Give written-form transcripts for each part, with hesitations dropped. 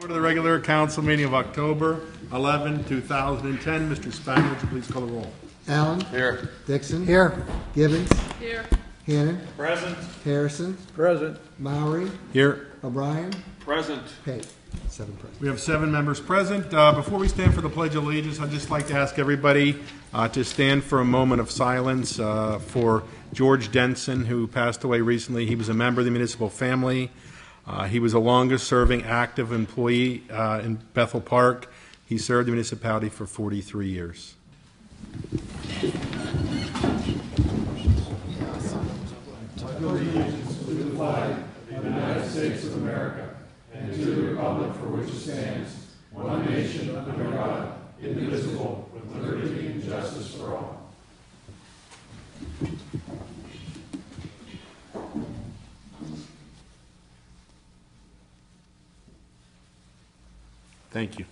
Go to the regular council meeting of October 11, 2010. Mr. Spang, would you please call the roll? Allen. Here. Dixon. Here. Gibbons. Here. Hannon. Present. Harrison. Present. Mowry. Here. O'Brien. Present. Pate. 7 present. We have 7 members present. Before we stand for the Pledge of Allegiance, I'd just like to ask everybody to stand for a moment of silence for George Denson, who passed away recently. He was a member of the municipal family. He was the longest-serving active employee in Bethel Park. He served the municipality for 43 years. Allegiance to the flag of the United States of America and to the republic for which it stands, one nation under God, indivisible, with liberty and justice for all. Thank you.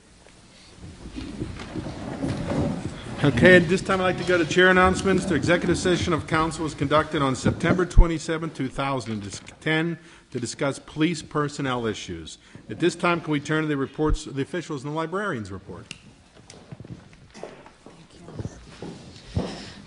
Okay, at this time I'd like to go to chair announcements. The executive session of council was conducted on September 27, 2010 to discuss police personnel issues. At this time, can we turn to the reports of the officials and the librarian's report?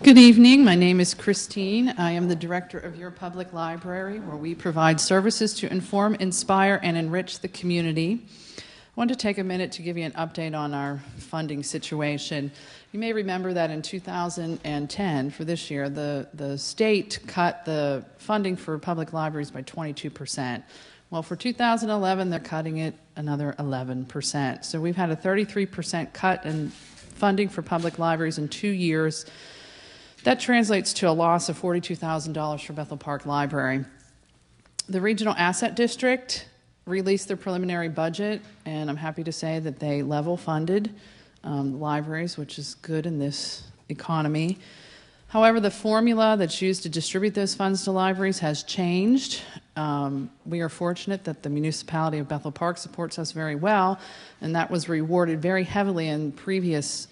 Good evening. My name is Christine. I am the director of your public library, where we provide services to inform, inspire, and enrich the community. I want to take a minute to give you an update on our funding situation. You may remember that in 2010, for this year, the state cut the funding for public libraries by 22%. Well, for 2011, they're cutting it another 11%. So we've had a 33% cut in funding for public libraries in 2 years. That translates to a loss of $42,000 for Bethel Park Library. The Regional Asset District released their preliminary budget, and I'm happy to say that they level funded libraries, which is good in this economy. However, the formula that's used to distribute those funds to libraries has changed. We are fortunate that the municipality of Bethel Park supports us very well, and that was rewarded very heavily in previous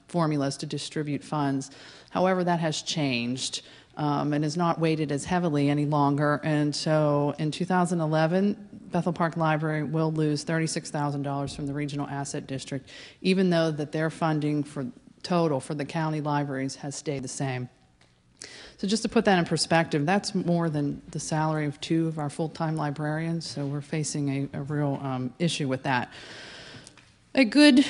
formulas to distribute funds. However, that has changed and is not weighted as heavily any longer. And so in 2011, Bethel Park Library will lose $36,000 from the Regional Asset District, even though that their funding for total for the county libraries has stayed the same. So just to put that in perspective, that's more than the salary of 2 of our full-time librarians, so we're facing a real issue with that. A good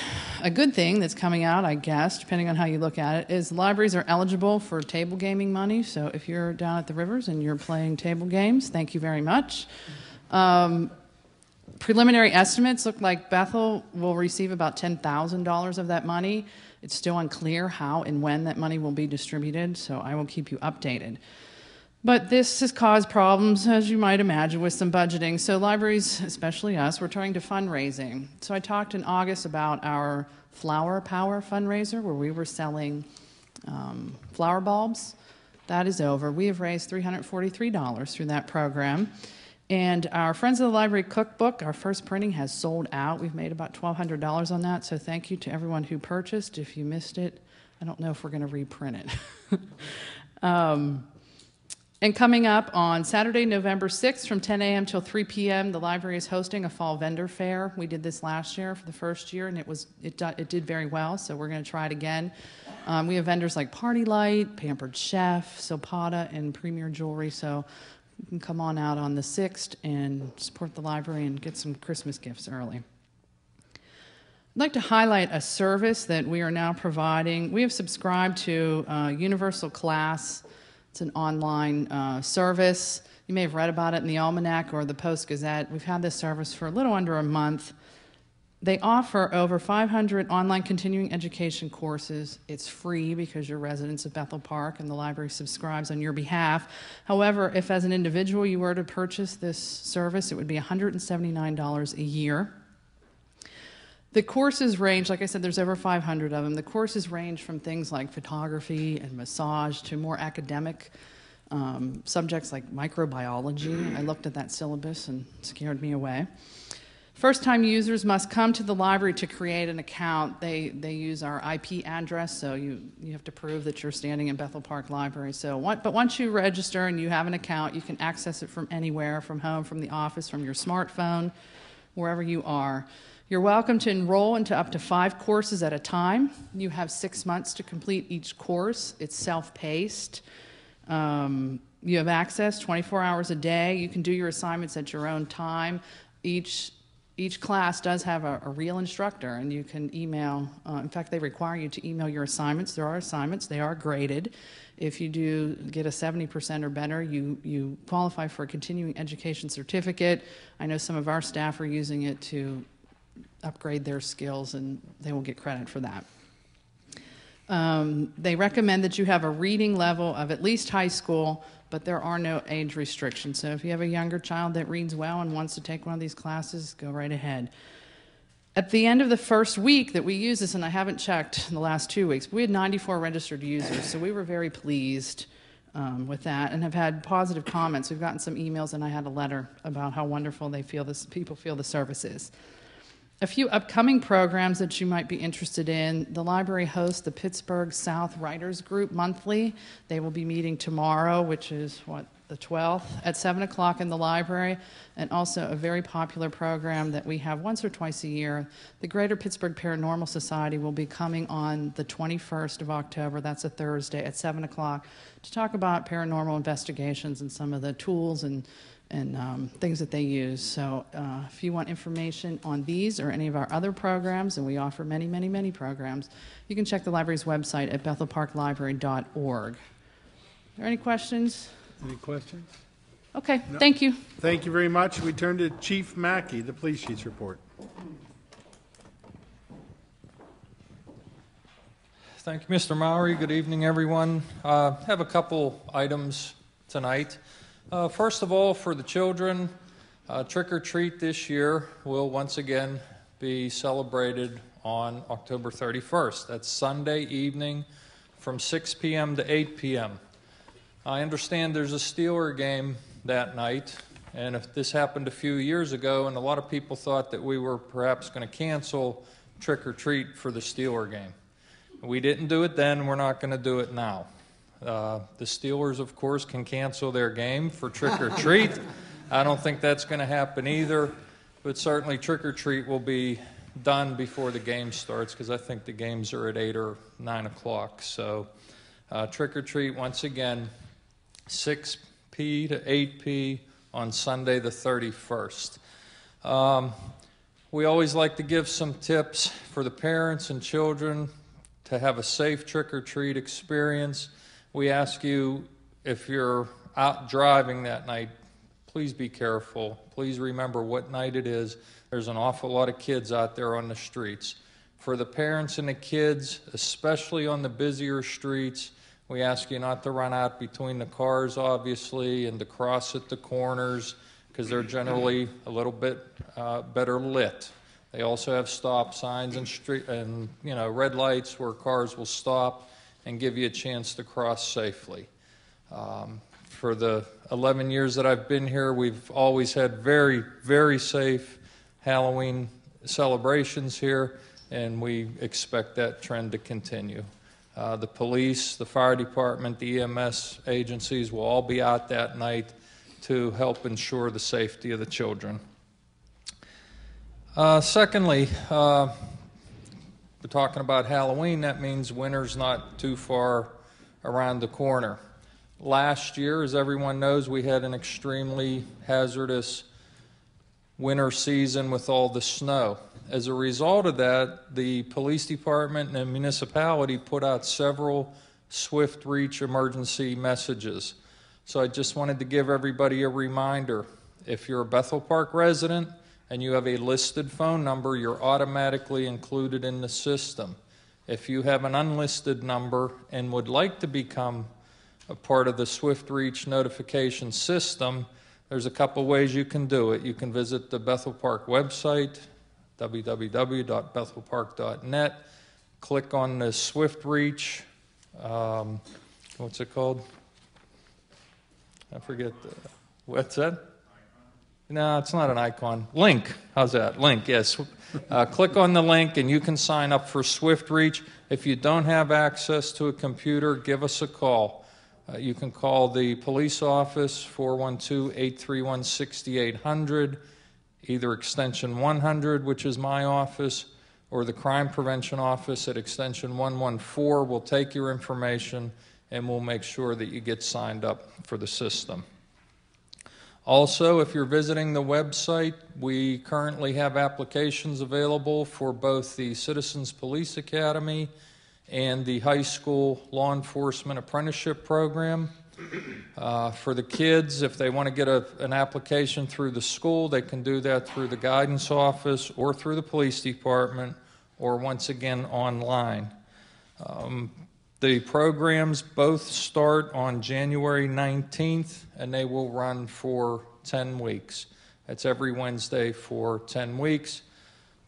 thing that's coming out, I guess, depending on how you look at it, is libraries are eligible for table gaming money. So if you're down at the Rivers and you're playing table games, thank you very much. Preliminary estimates look like Bethel will receive about $10,000 of that money. It's still unclear how and when that money will be distributed, so I will keep you updated. But this has caused problems, as you might imagine, with some budgeting. So libraries, especially us, we're turning to fundraising. So I talked in August about our Flower Power fundraiser, where we were selling flower bulbs. That is over. We have raised $343 through that program. And our Friends of the Library cookbook, our first printing, has sold out. We've made about $1,200 on that, so thank you to everyone who purchased. If you missed it, I don't know if we're going to reprint it. And coming up on Saturday, November 6th from 10 a.m. till 3 p.m., the library is hosting a fall vendor fair. We did this last year for the first year, and it did very well, so we're going to try it again. We have vendors like Party Light, Pampered Chef, Silpata, and Premier Jewelry, so you can come on out on the 6th and support the library and get some Christmas gifts early. I'd like to highlight a service that we are now providing. We have subscribed to Universal Class. It's an online service. You may have read about it in the Almanac or the Post-Gazette. We've had this service for a little under a month. They offer over 500 online continuing education courses. It's free because you're residents of Bethel Park and the library subscribes on your behalf. However, if as an individual you were to purchase this service, it would be $179 a year. The courses range, like I said, there's over 500 of them. The courses range from things like photography and massage to more academic subjects like microbiology. I looked at that syllabus and it scared me away. First-time users must come to the library to create an account. They use our IP address, so you have to prove that you're standing in Bethel Park Library. But once you register and you have an account, you can access it from anywhere, from home, from the office, from your smartphone. wherever you are. You're welcome to enroll into up to 5 courses at a time. You have 6 months to complete each course. It's self-paced. You have access 24 hours a day. You can do your assignments at your own time. Each class does have a real instructor, and you can email. In fact, they require you to email your assignments. There are assignments. They are graded. If you do get a 70% or better, you qualify for a continuing education certificate. I know some of our staff are using it to upgrade their skills, and they will get credit for that. They recommend that you have a reading level of at least high school, but there are no age restrictions. So if you have a younger child that reads well and wants to take one of these classes, go right ahead. At the end of the first week that we use this, and I haven't checked in the last 2 weeks, but we had 94 registered users, so we were very pleased with that and have had positive comments. We've gotten some emails, and I had a letter about how wonderful people feel the service is. A few upcoming programs that you might be interested in. The library hosts the Pittsburgh South Writers Group monthly. They will be meeting tomorrow, which is, the 12th, at 7 o'clock in the library, and also a very popular program that we have once or twice a year. The Greater Pittsburgh Paranormal Society will be coming on the 21st of October, that's a Thursday, at 7 o'clock, to talk about paranormal investigations and some of the tools and things that they use. So if you want information on these or any of our other programs, and we offer many, many, many programs, you can check the library's website at bethelparklibrary.org. Are there any questions? Any questions? Okay, thank you. Thank you very much. We turn to Chief Mackey, the police chief's report. Thank you, Mr. Mowry. Good evening, everyone. I have a couple items tonight. First of all, for the children, Trick or Treat this year will once again be celebrated on October 31st. That's Sunday evening from 6 p.m. to 8 p.m. I understand there's a Steeler game that night, and if this happened a few years ago, and a lot of people thought that we were perhaps going to cancel Trick or Treat for the Steeler game. We didn't do it then, we're not going to do it now. The Steelers, of course, can cancel their game for Trick or Treat. I don't think that's going to happen either, but certainly Trick or Treat will be done before the game starts, because I think the games are at 8 or 9 o'clock. So Trick or Treat, once again, 6 p to 8 p on Sunday the 31st. We always like to give some tips for the parents and children to have a safe trick-or-treat experience. We ask you, if you're out driving that night, please be careful. Please remember what night it is. There's an awful lot of kids out there on the streets. For the parents and the kids, especially on the busier streets, we ask you not to run out between the cars, obviously, and to cross at the corners, because they're generally a little bit better lit. They also have stop signs and red lights where cars will stop and give you a chance to cross safely. For the 11 years that I've been here, we've always had very, very safe Halloween celebrations here, and we expect that trend to continue. The police, the fire department, the EMS agencies will all be out that night to help ensure the safety of the children. Secondly, we're talking about Halloween. That means winter's not too far around the corner. Last year, as everyone knows, we had an extremely hazardous winter season with all the snow. As a result of that, the police department and the municipality put out several swift reach emergency messages. So I just wanted to give everybody a reminder. If you're a Bethel Park resident and you have a listed phone number, you're automatically included in the system. If you have an unlisted number and would like to become a part of the Swift Reach notification system, there's a couple ways you can do it. You can visit the Bethel Park website, www.bethelpark.net, click on the Swift Reach, what's it called? I forget. What's that? No, it's not an icon. Link. How's that? Link, yes. Click on the link and you can sign up for Swift Reach. If you don't have access to a computer, give us a call. You can call the police office, 412-831-6800. either Extension 100, which is my office, or the Crime Prevention Office at Extension 114 will take your information and we'll make sure that you get signed up for the system. Also, if you're visiting the website, we currently have applications available for both the Citizens Police Academy and the high school law enforcement apprenticeship program. For the kids, if they want to get an application through the school, they can do that through the guidance office or through the police department, or once again online. The programs both start on January 19th, and they will run for 10 weeks. That's every Wednesday for 10 weeks.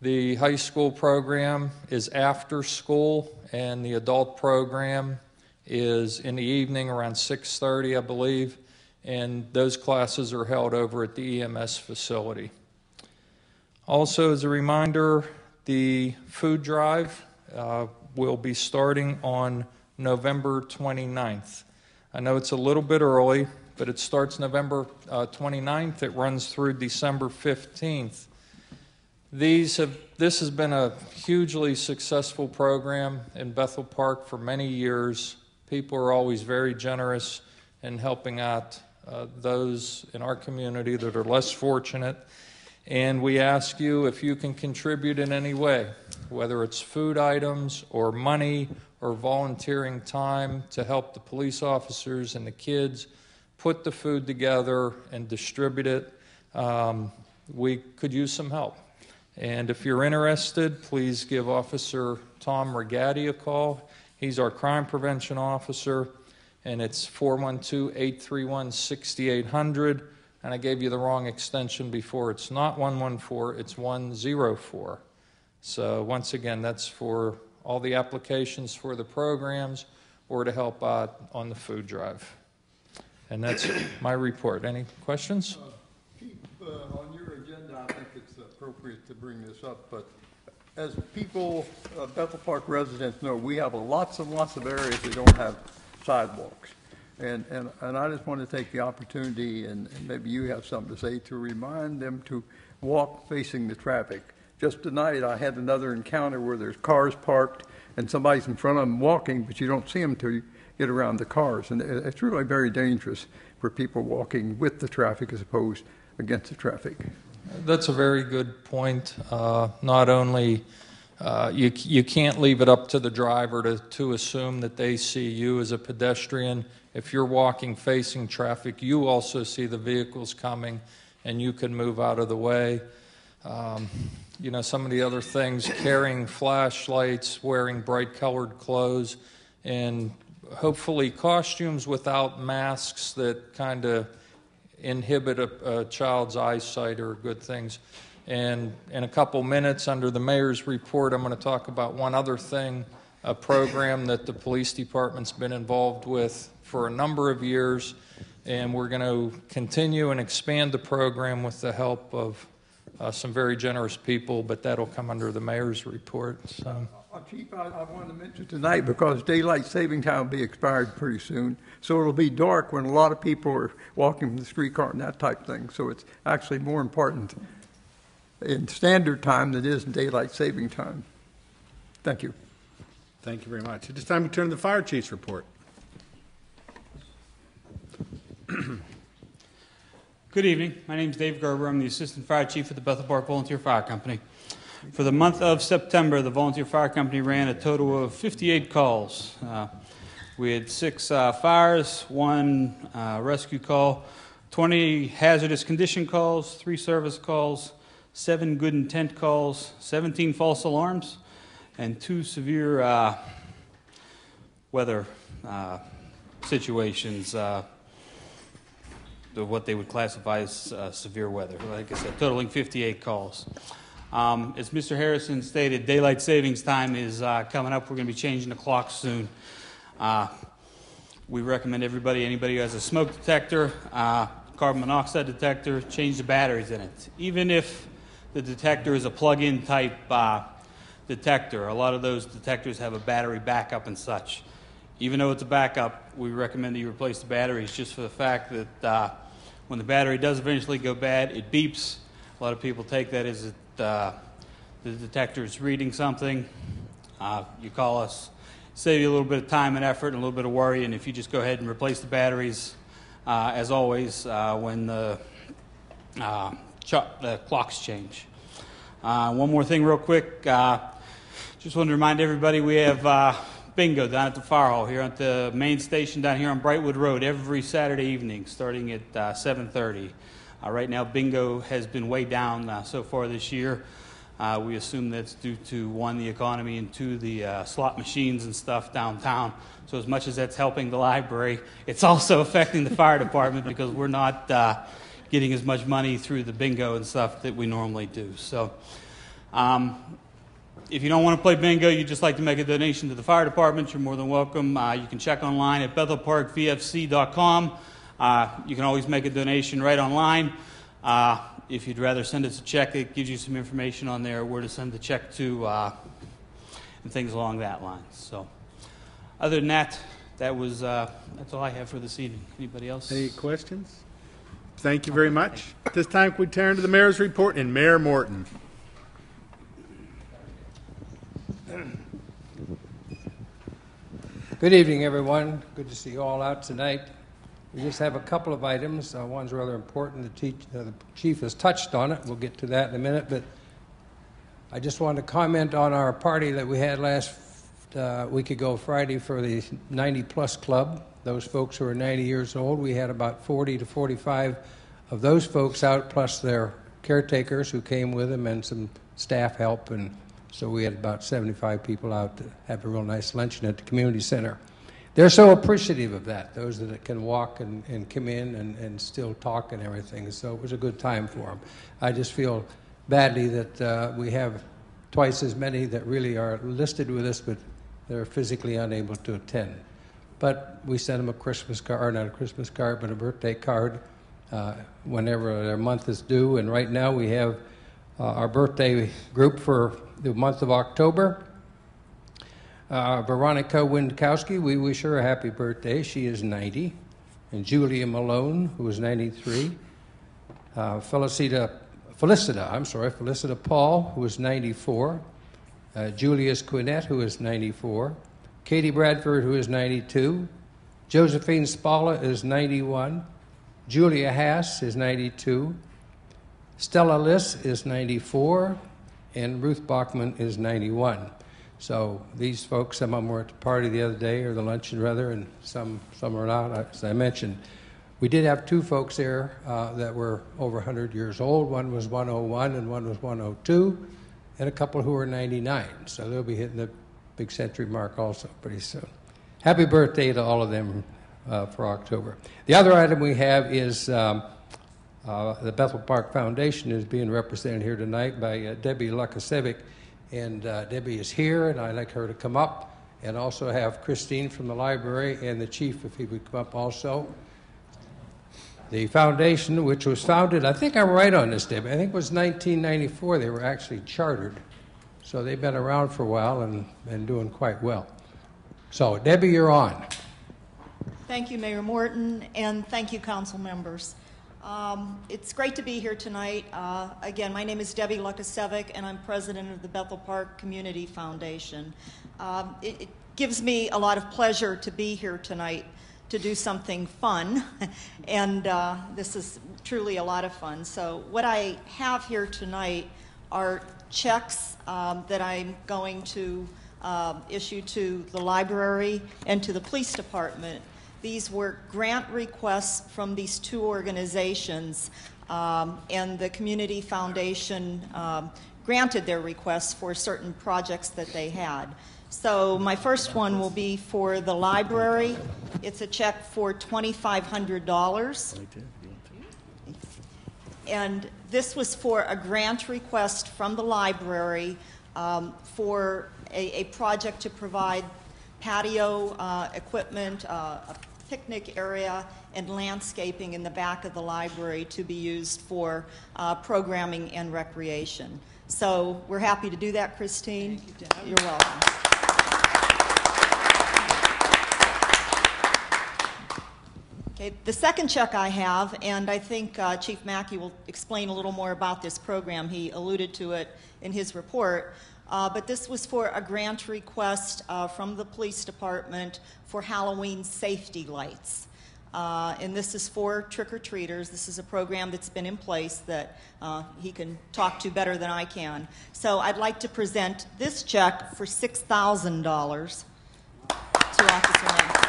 The high school program is after school, and the adult program is in the evening around 6:30, I believe, and those classes are held over at the EMS facility. Also, as a reminder, the food drive will be starting on November 29th. I know it's a little bit early, but it starts November 29th. It runs through December 15th. This has been a hugely successful program in Bethel Park for many years. People are always very generous in helping out those in our community that are less fortunate. And we ask you if you can contribute in any way, whether it's food items or money or volunteering time to help the police officers and the kids put the food together and distribute it. We could use some help. And if you're interested, please give Officer Tom Regatti a call. He's our crime prevention officer, and it's 412-831-6800. And I gave you the wrong extension before. It's not 114, it's 104. So once again, that's for all the applications for the programs or to help out on the food drive. And that's my report. Any questions? Chief, on your agenda, I think it's appropriate to bring this up, but as people, Bethel Park residents know, we have lots and lots of areas that don't have sidewalks. And I just want to take the opportunity, and maybe you have something to say, to remind them to walk facing the traffic. Just tonight, I had another encounter where there's cars parked and somebody's in front of them walking, but you don't see them until you get around the cars. And it's really very dangerous for people walking with the traffic as opposed against the traffic. That's a very good point. Not only you can't leave it up to the driver to assume that they see you as a pedestrian. If you're walking facing traffic, you also see the vehicles coming, and you can move out of the way. Some of the other things, carrying flashlights, wearing bright-colored clothes, and hopefully costumes without masks that kind of inhibit a child's eyesight are good things. And in a couple minutes, under the mayor's report, I'm going to talk about one other thing, a program that the police department's been involved with for a number of years, and we're going to continue and expand the program with the help of some very generous people, but that'll come under the mayor's report. So. Chief, I wanted to mention tonight because daylight saving time will be expired pretty soon, so it'll be dark when a lot of people are walking from the streetcar and that type of thing. So it's actually more important in standard time than it is in daylight saving time. Thank you. Thank you very much. At this time, we turn to the fire chief's report. Good evening. My name is Dave Gerber. I'm the Assistant Fire Chief at the Bethel Park Volunteer Fire Company. For the month of September, the Volunteer Fire Company ran a total of 58 calls. We had 6 fires, 1 rescue call, 20 hazardous condition calls, 3 service calls, 7 good intent calls, 17 false alarms, and 2 severe weather situations, what they would classify as severe weather. Like I said, totaling 58 calls. As Mr. Harrison stated, daylight savings time is coming up. We're going to be changing the clock soon. We recommend anybody who has a smoke detector, carbon monoxide detector, change the batteries in it. Even if the detector is a plug-in type detector, a lot of those detectors have a battery backup and such. Even though it's a backup, we recommend that you replace the batteries just for the fact that when the battery does eventually go bad, it beeps. A lot of people take that as the detector is reading something. You call us, save you a little bit of time and effort and a little bit of worry, and if you just go ahead and replace the batteries, as always, when the clocks change. One more thing real quick. Just wanted to remind everybody we have bingo down at the fire hall here at the main station down here on Brightwood Road every Saturday evening starting at 7:30. Right now bingo has been way down so far this year. We assume that's due to, one, the economy, and two, the slot machines and stuff downtown. So as much as that's helping the library, it's also affecting the fire department because we're not getting as much money through the bingo and stuff that we normally do. So if you don't want to play bingo, you'd just like to make a donation to the fire department, you're more than welcome. You can check online at BethelParkVFC.com. You can always make a donation right online. If you'd rather send us a check, it gives you some information on there where to send the check to and things along that line. So other than that, that's all I have for this evening. Anybody else? Any questions? Thank you very much. At this time, we turn to the mayor's report and Mayor Morton. Good evening, everyone. Good to see you all out tonight. We just have a couple of items. One's rather important. The chief has touched on it. We'll get to that in a minute. But I just wanted to comment on our party that we had last week ago, Friday, for the 90-plus club. Those folks who are 90 years old. We had about 40 to 45 of those folks out, plus their caretakers who came with them and some staff help. And so we had about 75 people out to have a real nice luncheon at the community center. They're so appreciative of that, those that can walk and come in and still talk and everything. So it was a good time for them. I just feel badly that we have twice as many that really are listed with us, but they're physically unable to attend. But we sent them a Christmas card, or not a Christmas card, but a birthday card whenever their month is due. And right now we have our birthday group for the month of October. Veronica Windkowski, we wish her a happy birthday. She is 90. And Julia Malone, who is 93. Felicita Paul, who is 94. Julius Quinnett, who is 94. Katie Bradford, who is 92. Josephine Spalla is 91. Julia Haas is 92. Stella Liss is 94. And Ruth Bachman is 91. So these folks, some of them were at the party the other day, or the luncheon rather, and some are not. As I mentioned, we did have two folks there that were over 100 years old. One was 101 and one was 102, and a couple who were 99. So they'll be hitting the big century mark also pretty soon. Happy birthday to all of them for October. The other item we have is the Bethel Park Foundation is being represented here tonight by Debbie Lukasevic. And Debbie is here, and I'd like her to come up, and also have Christine from the library and the chief, if he would come up also. The foundation, which was founded, I think I'm right on this, Debbie, I think it was 1994 they were actually chartered. So they've been around for a while and doing quite well. So, Debbie, you're on. Thank you, Mayor Morton, and thank you, council members. It's great to be here tonight. Again, my name is Debbie Lukasevic, and I'm president of the Bethel Park Community Foundation. It gives me a lot of pleasure to be here tonight to do something fun, and this is truly a lot of fun. So what I have here tonight are checks that I'm going to issue to the library and to the police department. These were grant requests from these two organizations, and the Community Foundation granted their requests for certain projects that they had. So my first one will be for the library. It's a check for $2,500. And this was for a grant request from the library for a project to provide patio equipment, a picnic area, and landscaping in the back of the library to be used for programming and recreation. So we're happy to do that, Christine. Thank you, Deb. You're welcome. Okay, the second check I have, and I think Chief Mackey will explain a little more about this program. He alluded to it in his report. But this was for a grant request from the police department for Halloween safety lights. And this is for trick-or-treaters. This is a program that's been in place that he can talk to better than I can. So I'd like to present this check for $6,000 to Officer Mackey.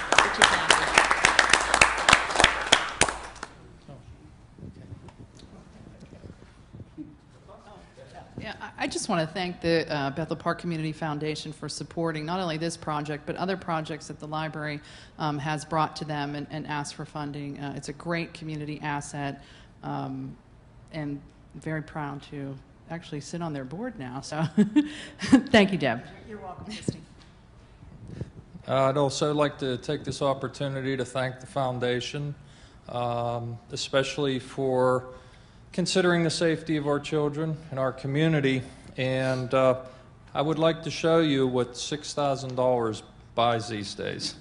Yeah, I just want to thank the Bethel Park Community Foundation for supporting not only this project, but other projects that the library has brought to them and asked for funding. It's a great community asset, and very proud to actually sit on their board now. So thank you, Deb. You're welcome, Christine. I'd also like to take this opportunity to thank the foundation, especially for considering the safety of our children and our community. And I would like to show you what $6,000 buys these days.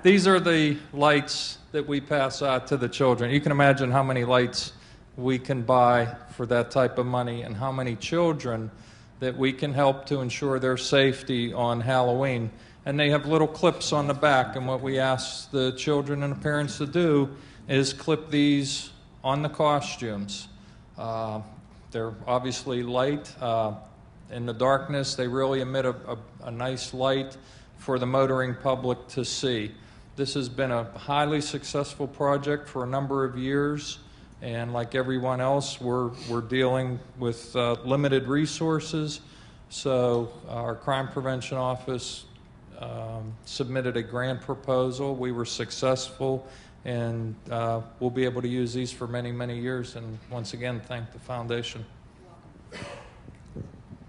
These are the lights that we pass out to the children. You can imagine how many lights we can buy for that type of money and how many children that we can help to ensure their safety on Halloween. And they have little clips on the back, and what we ask the children and the parents to do is clip these on the costumes. They're obviously light. In the darkness, they really emit a nice light for the motoring public to see. This has been a highly successful project for a number of years, and like everyone else, we're dealing with limited resources. So our crime prevention office submitted a grant proposal. We were successful, and we'll be able to use these for many, many years. And once again, thank the foundation.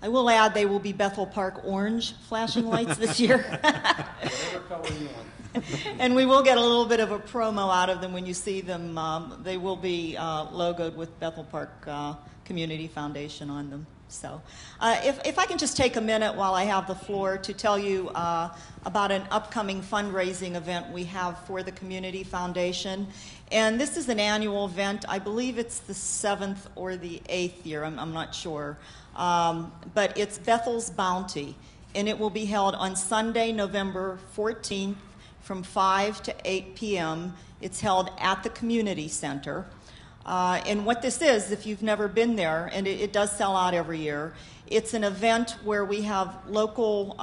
I will add they will be Bethel Park orange flashing lights this year. Whatever color you want. And we will get a little bit of a promo out of them when you see them. They will be logoed with Bethel Park Community Foundation on them. So if I can just take a minute while I have the floor to tell you about an upcoming fundraising event we have for the Community Foundation. And this is an annual event. I believe it's the 7th or the 8th year. I'm not sure. But it's Bethel's Bounty. And it will be held on Sunday, November 14th from 5 to 8 p.m. It's held at the Community Center. And what this is, if you've never been there, and it does sell out every year, it's an event where we have local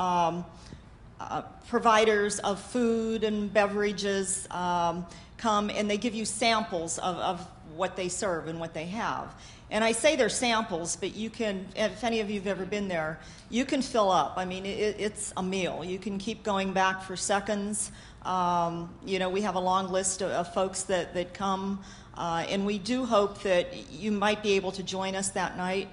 providers of food and beverages come, and they give you samples of what they serve and what they have. And I say they're samples, but you can, if any of you have ever been there, you can fill up. I mean, it's a meal. You can keep going back for seconds. You know, we have a long list of folks that come. And we do hope that you might be able to join us that night.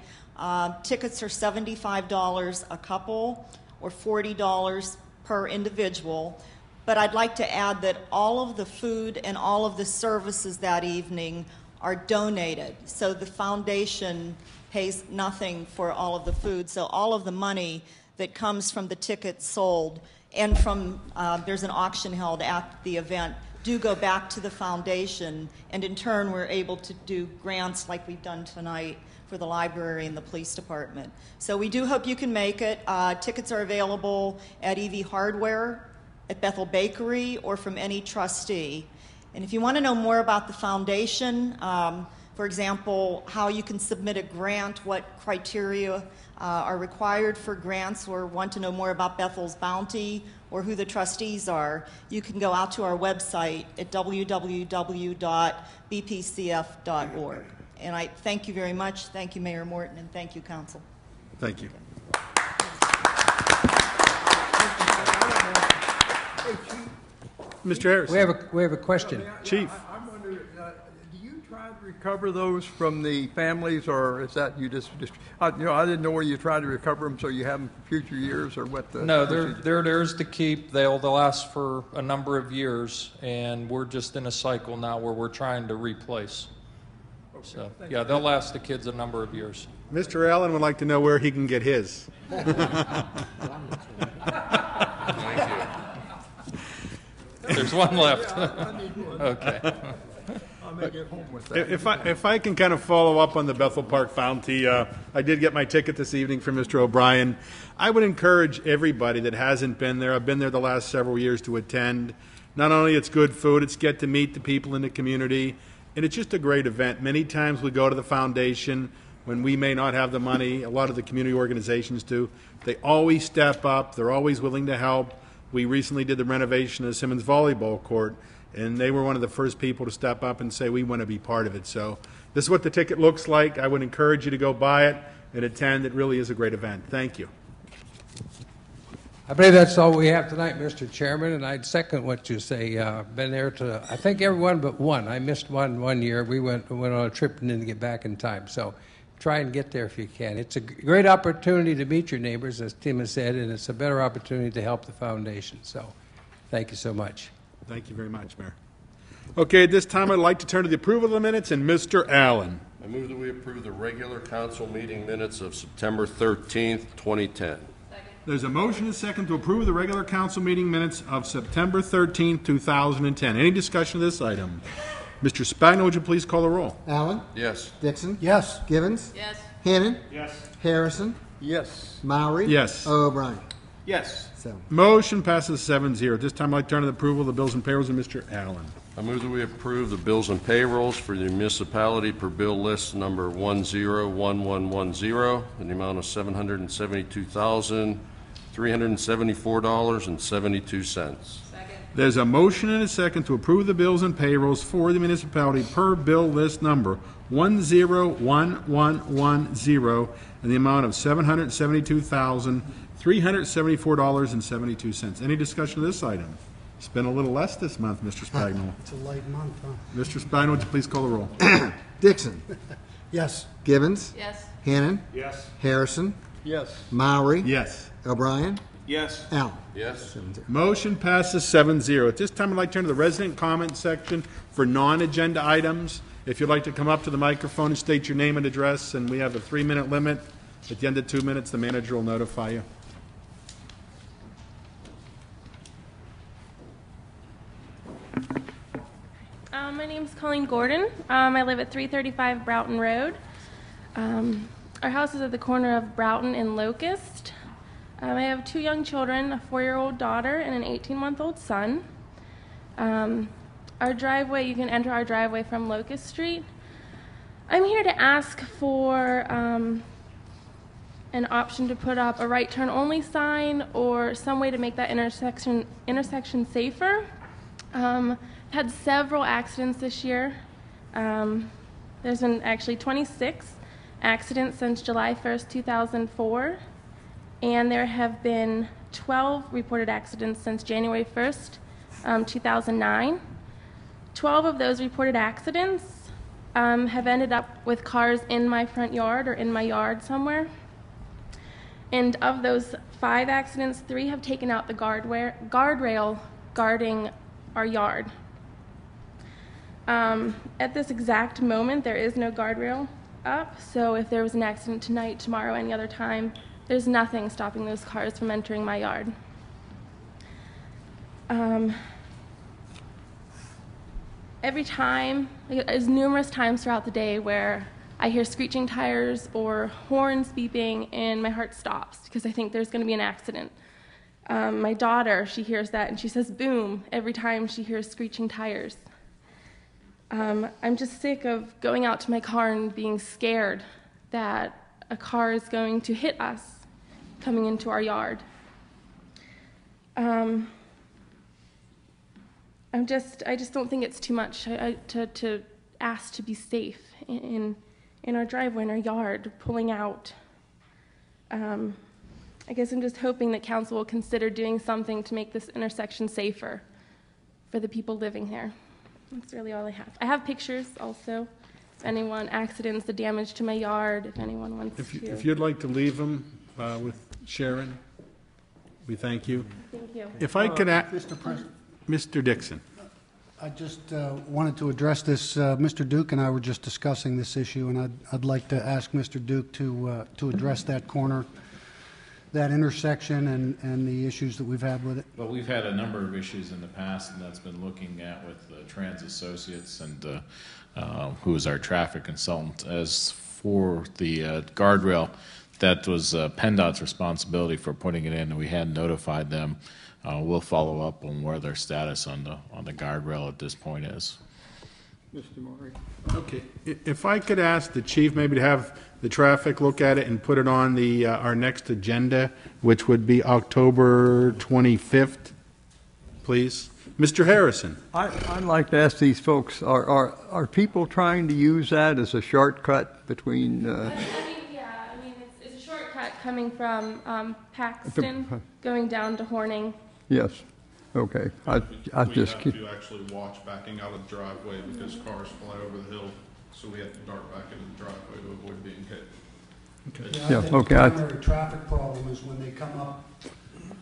Tickets are $75 a couple or $40 per individual. But I'd like to add that all of the food and all of the services that evening are donated. So the foundation pays nothing for all of the food. So all of the money that comes from the tickets sold and from, there's an auction held at the event, do go back to the foundation, and in turn we're able to do grants like we've done tonight for the library and the police department. So we do hope you can make it. Tickets are available at EV Hardware, at Bethel Bakery, or from any trustee. And if you want to know more about the foundation, for example, how you can submit a grant, what criteria are required for grants, or want to know more about Bethel's Bounty or who the trustees are, you can go out to our website at www.bpcf.org. And I thank you very much. Thank you, Mayor Morton, and thank you, Council. Thank you. Mr. Harris. We have a question. Chief. I'm wondering, do you try to recover those from the families, or is that you just I didn't know where you try to recover them so you have them for future years, or what the... No, they're theirs to keep. They'll last for a number of years, and we're just in a cycle now where we're trying to replace. Okay, so, yeah, they'll last the kids a number of years. Mr. Allen would like to know where he can get his. There's one left. I need one. Okay. I'll make it home with that. If I can kind of follow up on the Bethel Park Founty, I did get my ticket this evening from Mr. O'Brien. I would encourage everybody that hasn't been there, I've been there the last several years, to attend. Not only it's good food, it's get to meet the people in the community, and it's just a great event. Many times we go to the foundation when we may not have the money. A lot of the community organizations do. They always step up. They're always willing to help. We recently did the renovation of Simmons Volleyball Court, and they were one of the first people to step up and say, we want to be part of it. So this is what the ticket looks like. I would encourage you to go buy it and attend. It really is a great event. Thank you. I believe that's all we have tonight, Mr. Chairman, and I'd second what you say. Been there to, I think, everyone but one. I missed one year. We went on a trip and didn't get back in time. So try and get there if you can. It's a great opportunity to meet your neighbors, as Tim has said, and it's a better opportunity to help the foundation. So thank you so much. Thank you very much, Mayor. Okay, at this time, I'd like to turn to the approval of the minutes, and Mr. Allen. I move that we approve the regular council meeting minutes of September 13th, 2010. There's a motion and a second to approve the regular council meeting minutes of September 13th, 2010. Any discussion of this item? Mr. Spagna, would you please call the roll? Allen? Yes. Dixon? Yes. Givens? Yes. Hannon? Yes. Harrison? Yes. Mowry? Yes. O'Brien? Yes. So, Motion passes 7-0. At this time, I'd like to turn to the approval of the bills and payrolls, and Mr. Allen. I move that we approve the bills and payrolls for the municipality per bill list number 101110 in the amount of $772,374.72. There's a motion and a second to approve the bills and payrolls for the municipality per bill list number 101110 in the amount of $772,374.72. Any discussion of this item? It's been a little less this month, Mr. Spagnuolo. it's a light month, huh? Mr. Spagnuolo, would you please call the roll? Dixon? Yes. Givens? Yes. Hannon? Yes. Harrison? Yes. Mowry? Yes. O'Brien? Yes. Allen? Yes. 7-0. Motion passes 7-0. At this time, I'd like to turn to the resident comment section for non-agenda items. If you'd like to come up to the microphone and state your name and address, and we have a 3-minute limit. At the end of 2 minutes, the manager will notify you. My name's Colleen Gordon. I live at 335 Broughton Road. Our house is at the corner of Broughton and Locust. I have 2 young children, a 4-year-old daughter and an 18-month-old son. Our driveway, you can enter our driveway from Locust Street. I'm here to ask for an option to put up a right turn only sign or some way to make that intersection safer. Had several accidents this year. There's been actually 26 accidents since July 1st, 2004, and there have been 12 reported accidents since January 1st, 2009. 12 of those reported accidents have ended up with cars in my front yard or in my yard somewhere. And of those 5 accidents, 3 have taken out the guardrail guarding our yard. At this exact moment, there is no guardrail up, so if there was an accident tonight, tomorrow, any other time, there's nothing stopping those cars from entering my yard. Every time, there's numerous times throughout the day where I hear screeching tires or horns beeping and my heart stops because I think there's going to be an accident. My daughter, she hears that and she says boom every time she hears screeching tires. I'm just sick of going out to my car and being scared that a car is going to hit us coming into our yard. I just don't think it's too much to ask to be safe in our driveway, in our yard, pulling out. I guess I'm just hoping that council will consider doing something to make this intersection safer for the people living there. That's really all I have. I have pictures also. If anyone, accidents, the damage to my yard, if anyone wants to. If you'd like to leave them with Sharon, we thank you. Thank you. If I could ask, Mr. President, Mr. Dixon. I just wanted to address this. Mr. Duke and I were just discussing this issue, and I'd like to ask Mr. Duke to address that corner. that intersection and the issues that we've had with it? Well, we've had a number of issues in the past, and that's been looking at with Trans Associates and who is our traffic consultant. As for the guardrail, that was PennDOT's responsibility for putting it in, and we had notified them. We'll follow up on where their status on the guardrail at this point is. Mr. Murray. Okay, if I could ask the chief maybe to have the traffic look at it and put it on the our next agenda, which would be October 25th, please. Mr. Harrison. I'd like to ask these folks, are people trying to use that as a shortcut between... It's a shortcut coming from Paxton, going down to Horning. Yes. Okay. I just have to actually watch backing out of the driveway because cars fly over the hill, so we have to dart back into the driveway to avoid being hit. Okay. Yeah, I think the primary traffic problem is when they come up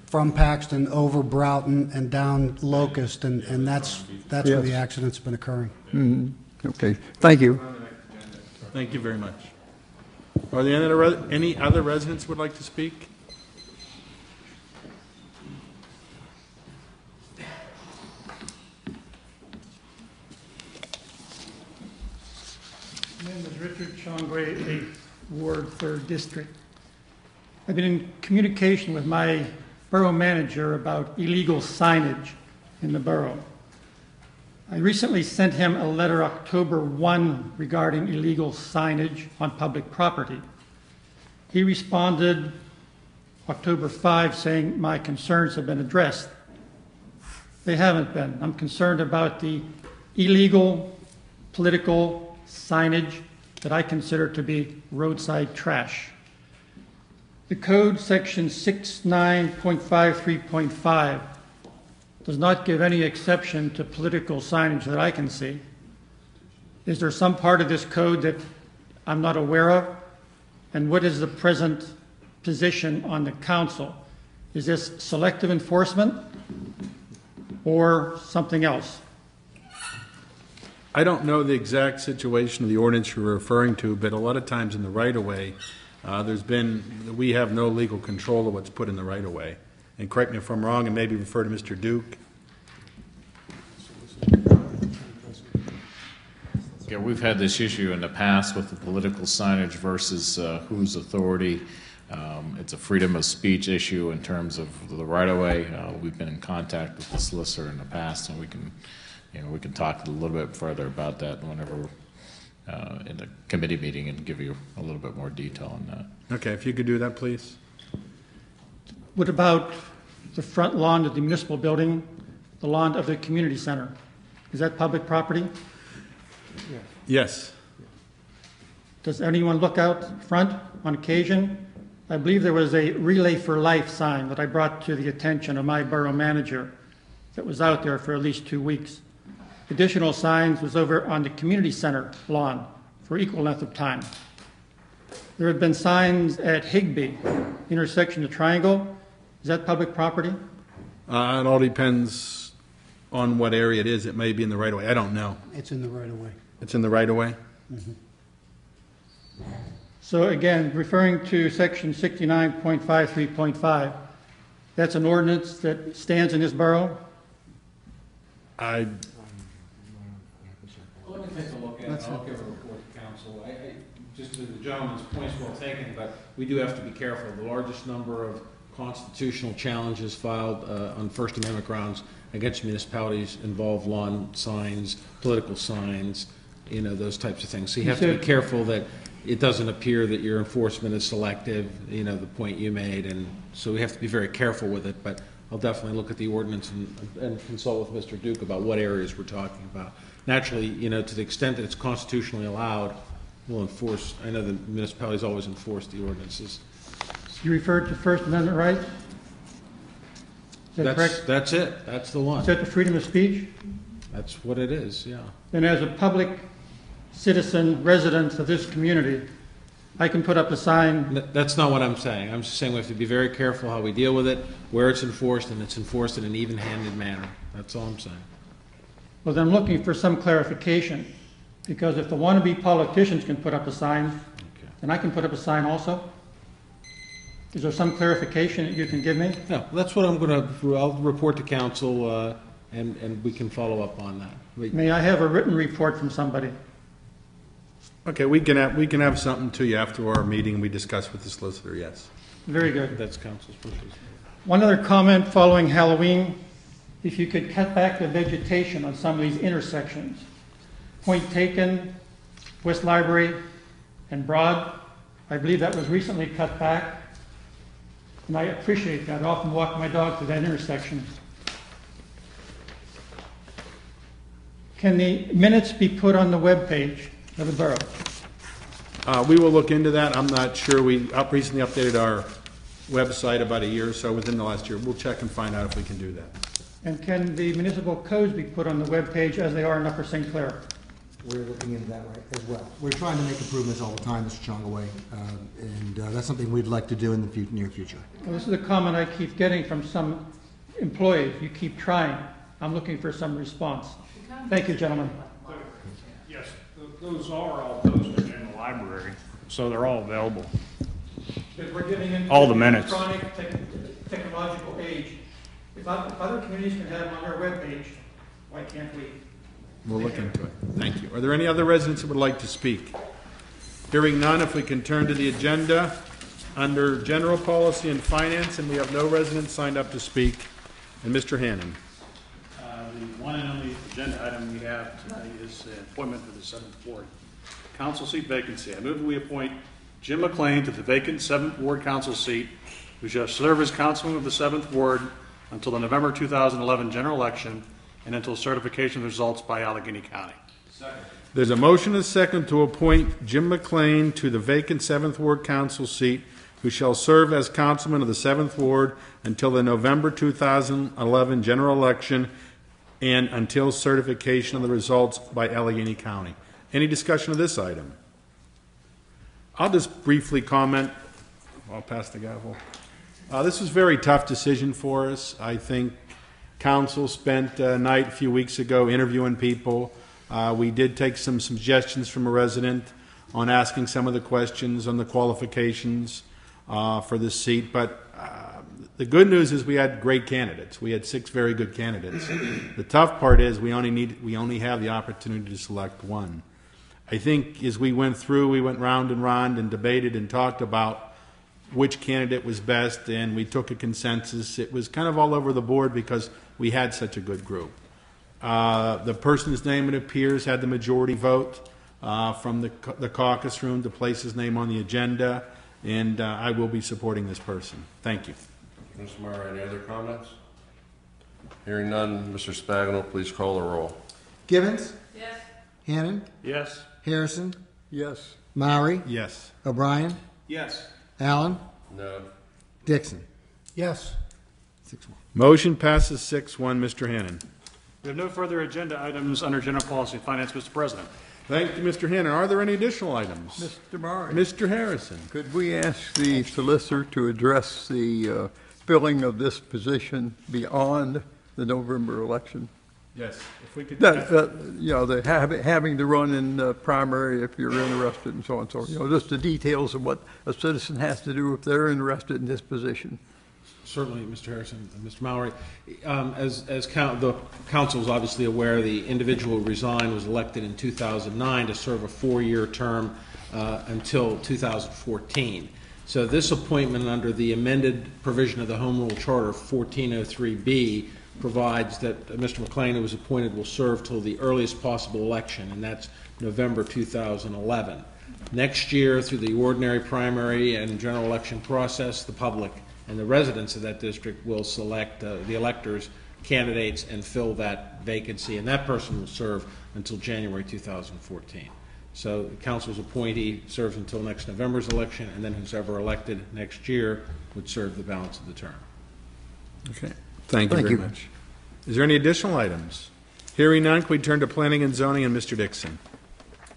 from Paxton over Broughton and down Locust, and that's where the accident's been occurring. Mm-hmm. Okay. Thank you. Thank you very much. Are there any other residents who would like to speak? My name is Richard Chongway, 8th Ward, 3rd District. I've been in communication with my borough manager about illegal signage in the borough. I recently sent him a letter October 1 regarding illegal signage on public property. He responded October 5 saying my concerns have been addressed. They haven't been. I'm concerned about the illegal political signage that I consider to be roadside trash. The code section 69.53.5 does not give any exception to political signage that I can see. Is there some part of this code that I'm not aware of? And what is the present position on the council? Is this selective enforcement or something else? I don't know the exact situation of the ordinance you're referring to, but a lot of times in the right-of-way, we have no legal control of what's put in the right-of-way. And correct me if I'm wrong, and maybe refer to Mr. Duke. Yeah, we've had this issue in the past with the political signage versus whose authority. It's a freedom of speech issue in terms of the right-of-way. We've been in contact with the solicitor in the past, and we can talk a little bit further about that whenever in the committee meeting and give you a little bit more detail on that. Okay, if you could do that, please. What about the front lawn of the municipal building, the lawn of the community center? Is that public property? Yes. Does anyone look out front on occasion? I believe there was a Relay for Life sign that I brought to the attention of my borough manager that was out there for at least 2 weeks. Additional signs was over on the community center lawn for equal length of time. There have been signs at Higbee, intersection of Triangle. Is that public property? It all depends on what area it is. It may be in the right-of-way. I don't know. It's in the right-of-way. It's in the right-of-way? Mm-hmm. So again, referring to section 69.53.5, that's an ordinance that stands in this borough? Let me take a look at it. I'll give a report to council. Just to the gentleman's points well taken, but we do have to be careful. The largest number of constitutional challenges filed on First Amendment grounds against municipalities involve lawn signs, political signs, those types of things. So you have to be careful that it doesn't appear that your enforcement is selective, the point you made, and so we have to be very careful with it, but I'll definitely look at the ordinance and consult with Mr. Duke about what areas we're talking about. Naturally, to the extent that it's constitutionally allowed, we'll enforce. I know the municipalities always enforce the ordinances. You referred to First Amendment rights? Is that correct? That's it. That's the one. Is that the freedom of speech? That's what it is, yeah. And as a public citizen, resident of this community, I can put up a sign. That's not what I'm saying. I'm just saying we have to be very careful how we deal with it, where it's enforced, and it's enforced in an even-handed manner. That's all I'm saying. Well, then I'm looking for some clarification, because if the wannabe politicians can put up a sign, then I can put up a sign also. Is there some clarification that you can give me? No, that's what I'll report to council, and we can follow up on that. May I have a written report from somebody? Okay, we can have something to you after our meeting we discuss with the solicitor, yes. Very good. That's council's wishes. One other comment following Halloween. If you could cut back the vegetation on some of these intersections. Point Taken, West Library, and Broad. I believe that was recently cut back. And I appreciate that. I often walk my dog through that intersection. Can the minutes be put on the webpage of the borough? We will look into that. I'm not sure. We recently updated our website about a year or so within the last year. We'll check and find out if we can do that. And can the municipal codes be put on the webpage as they are in Upper St. Clair? We're looking into that right as well. We're trying to make improvements all the time, Mr. Chongaway, and that's something we'd like to do in the near future. Well, this is a comment I keep getting from some employees. You keep trying. I'm looking for some response. Thank you, gentlemen. Yes, those are all posted in the library, so they're all available. Because we're getting into all the minutes. Electronic technological age. If other communities can have them on their webpage, why can't we? We'll look into it. Thank you. Are there any other residents that would like to speak? Hearing none, if we can turn to the agenda under General Policy and Finance, and we have no residents signed up to speak. And Mr. Hannon. The one and only agenda item we have tonight is the appointment for the 7th Ward Council seat vacancy. I move that we appoint Jim McLean to the vacant 7th Ward Council seat, who shall serve as councilman of the 7th Ward until the November 2011 general election and until certification of results by Allegheny County. Second. There's a motion and a second to appoint Jim McLean to the vacant 7th Ward Council seat, who shall serve as councilman of the 7th Ward until the November 2011 general election and until certification of the results by Allegheny County. Any discussion of this item? I'll just briefly comment. I'll pass the gavel. This was a very tough decision for us. I think council spent a night a few weeks ago interviewing people. We did take some suggestions from a resident on asking some of the questions on the qualifications for this seat, but the good news is we had great candidates. We had 6 very good candidates. The tough part is we only have the opportunity to select one. I think as we went through, we went round and round and debated and talked about which candidate was best, and we took a consensus. It was kind of all over the board because we had such a good group. The person's name, it appears, had the majority vote from the caucus room to place his name on the agenda, and I will be supporting this person. Thank you. Mr. Murray, any other comments? Hearing none, Mr. Spagno, please call the roll. Givens? Yes. Hannon? Yes. Harrison? Yes. Mowry? Yes. O'Brien? Yes. Allen? No. Dixon? Yes. 6-1. Motion passes 6-1. Mr. Hannon. We have no further agenda items under General Policy and Finance, Mr. President. Thank you, Mr. Hannon. Are there any additional items? Mr. Murray. Mr. Harrison. Could we ask the solicitor to address the filling of this position beyond the November election? Yes. If we could. Having to run in the primary if you're interested and so on and so on. Just the details of what a citizen has to do if they're interested in this position. Certainly, Mr. Harrison and Mr. Mallory. The council is obviously aware, the individual who resigned was elected in 2009 to serve a 4-year term until 2014. So this appointment under the amended provision of the Home Rule Charter 1403B provides that Mr. McLean, who was appointed, will serve till the earliest possible election, and that's November 2011. Next year, through the ordinary primary and general election process, the public and the residents of that district will select the electors, candidates, and fill that vacancy, and that person will serve until January 2014. So the council's appointee serves until next November's election, and then who's ever elected next year would serve the balance of the term. Okay. Thank you very much. Is there any additional items? Hearing none, can we turn to Planning and Zoning and Mr. Dixon?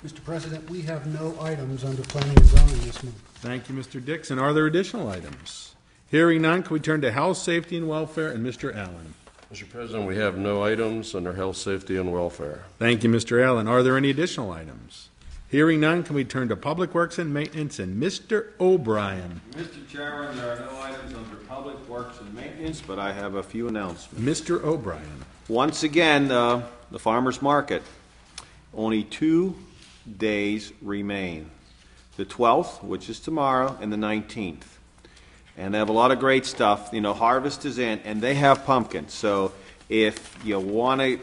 Mr. President, we have no items under Planning and Zoning this month. Thank you, Mr. Dixon. Are there additional items? Hearing none, can we turn to Health, Safety, and Welfare and Mr. Allen? Mr. President, we have no items under Health, Safety, and Welfare. Thank you, Mr. Allen. Are there any additional items? Hearing none, can we turn to Public Works and Maintenance and Mr. O'Brien? Mr. Chairman, there are no items under Public Works and Maintenance, but I have a few announcements. Mr. O'Brien. Once again, the farmer's market. Only 2 days remain. The 12th, which is tomorrow, and the 19th. And they have a lot of great stuff. You know, harvest is in, and they have pumpkins. So if you want to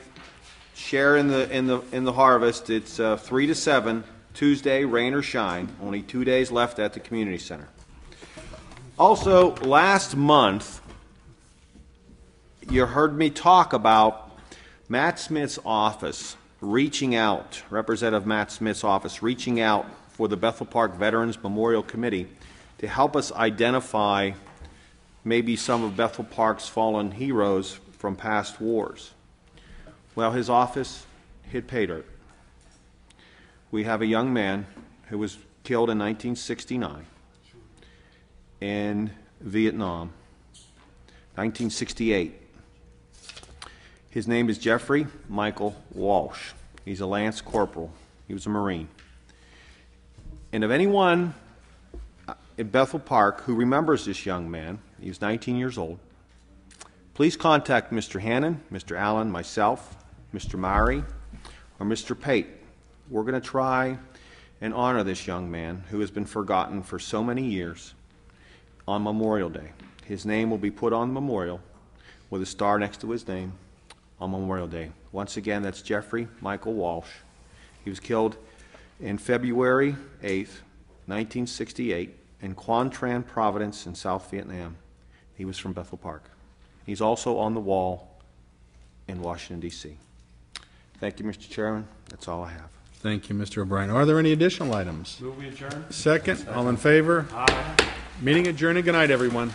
share in the harvest, it's 3 to 7, Tuesday, rain or shine. Only 2 days left at the community center. Also, last month, you heard me talk about Matt Smith's office reaching out, Representative Matt Smith's office reaching out for the Bethel Park Veterans Memorial Committee to help us identify maybe some of Bethel Park's fallen heroes from past wars. Well, his office hit pay dirt. We have a young man who was killed in 1969 in Vietnam, 1968. His name is Jeffrey Michael Walsh. He's a Lance Corporal. He was a Marine. And if anyone in Bethel Park who remembers this young man, he was 19 years old, please contact Mr. Hannon, Mr. Allen, myself, Mr. Mowry, or Mr. Pate. We're going to try and honor this young man who has been forgotten for so many years on Memorial Day. His name will be put on the memorial with a star next to his name on Memorial Day. Once again, that's Jeffrey Michael Walsh. He was killed in February 8th, 1968 in Quan Tran Province in South Vietnam. He was from Bethel Park. He's also on the wall in Washington, D.C. Thank you, Mr. Chairman. That's all I have. Thank you, Mr. O'Brien. Are there any additional items? Move we adjourn. Second. All in favor? Aye. Meeting adjourned. Good night, everyone.